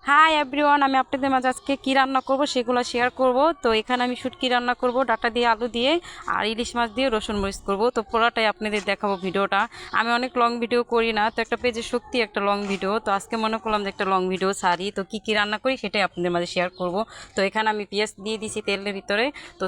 Hi everyone, আমি আপনাদের মাঝে আজকে কী রান্না করব সেগুলো শেয়ার করব। তো এখানে আমি শুটকি রান্না করব ডাটা দিয়ে, আলু দিয়ে, আর ইলিশ মাছ দিয়ে রসুন মরিচ করব। তো পুরোটাই আপনাদের দেখাবো ভিডিওটা। আমি অনেক লং ভিডিও করি না, তো একটা পেজের শক্তি একটা লং ভিডিও, তো আজকে মনে করলাম যে একটা লং ভিডিও ছাড়ি। তো কী রান্না করি সেটাই আপনাদের মাঝে শেয়ার করব। তো এখানে আমি পেঁয়াজ দিয়ে দিছি তেলের ভিতরে, তো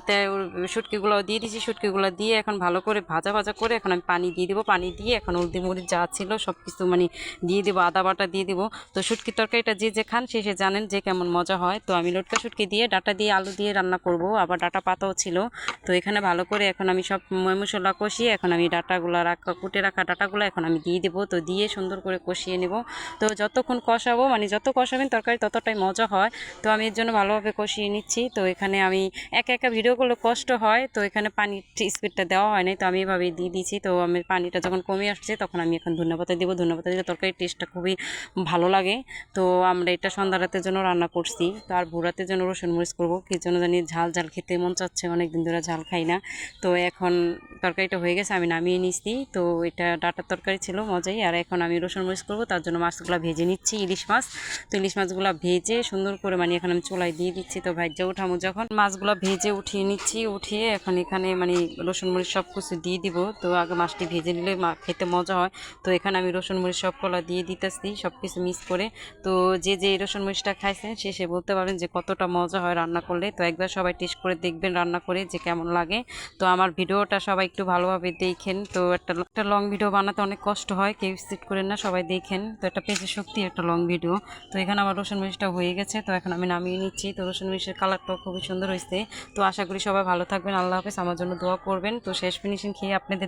শুটকিগুলো দিয়ে দিছি। শুটকিগুলো দিয়ে এখন ভালো করে ভাজা ভাজা করে এখন আমি পানি দিয়ে দেবো। পানি দিয়ে এখন হলদি মরিচ যা ছিল সব কিছু মানে দিয়ে দেবো, আদা বাটা দিয়ে দেবো। তো শুটকি তরকারিটা যে খান সে জানেন যে কেমন মজা হয়। তো আমি লটকা শুটকি দিয়ে ডাটা দিয়ে আলু দিয়ে রান্না করব, আবার ডাটা পাতাও ছিল। তো এখানে ভালো করে এখন আমি সব মশলা কষিয়ে এখন আমি ডাটাগুলো কুটে রাখা ডাটাগুলো এখন আমি দিয়ে দেবো। তো দিয়ে সুন্দর করে কষিয়ে নেব। তো যতক্ষণ কষাবো মানে যত কষাবেন তরকারি ততটাই মজা হয়। তো আমি এর জন্য ভালোভাবে কষিয়ে নিচ্ছি। তো এখানে আমি একা একা ভিডিও করলে কষ্ট হয়, তো এখানে পানির স্পিডটা দেওয়া হয় নাই, তো আমি এভাবেই দিয়ে দিয়েছি। তো আমি পানিটা যখন কমে আসছে তখন আমি এখন ধন্যপাতা দেবো। ধন্যপাতা দিলে তরকারির টেস্টটা খুবই ভালো লাগে। তো আমরা এটা সন্ধ্যা রাতের জন্য রান্না করছি। তো আর ভোর রাতের জন্য রসুন মরিচ করবো, কি জন্য জানি ঝাল ঝাল খেতে মন চাচ্ছে, অনেক দিন ধরে ঝাল খাই না। তো এখন তরকারিটা হয়ে গেছে, আমি নামিয়ে নিচ্ছি। তো এটা ডাটার তরকারি ছিল মজাই। আর এখন আমি রসুন মরিচ করবো, তার জন্য মাছগুলো ভেজে নিচ্ছি, ইলিশ মাছ। তো ইলিশ মাছগুলো ভেজে সুন্দর করে মানে এখন আমি চুলায় দিয়ে দিচ্ছি। তো ভাজ্যা উঠামো যখন মাছগুলো ভেজে উঠিয়ে নিচ্ছি, উঠিয়ে এখন এখানে মানে রসুন মরিচ সব কিছু দিয়ে দিব। তো আগে মাছটি ভেজে নিলে খেতে মজা হয়। তো এখানে আমি রসুন মরিচ সবগুলো দিয়ে দিতেছি, সব কিছু মিক্স করে। তো যে রসুন মরিচটা খাইছেন সে বলতে পারেন যে কতটা মজা হয় রান্না করলে। তো একবার সবাই টেস্ট করে দেখবেন রান্না করে যে কেমন লাগে। তো আমার ভিডিওটা সবাই একটু ভালোভাবে দেখেন। তো একটা লং ভিডিও বানাতে অনেক কষ্ট হয়, কেউ স্কিপ করেন না, সবাই দেখেন। তো একটা পেজের শক্তি একটা লং ভিডিও। তো এখানে আমার রসুন মরিচটা হয়ে গেছে, তো এখন আমি নামিয়ে নিচ্ছি। তো রসুন মরিচের কালারটাও খুবই সুন্দর হয়েছে। তো আশা করি সবাই ভালো থাকবেন। আল্লাহ হাফেজ, আমার জন্য দোয়া করবেন। তো শেষ ফিনিশিং খেয়ে আপনাদের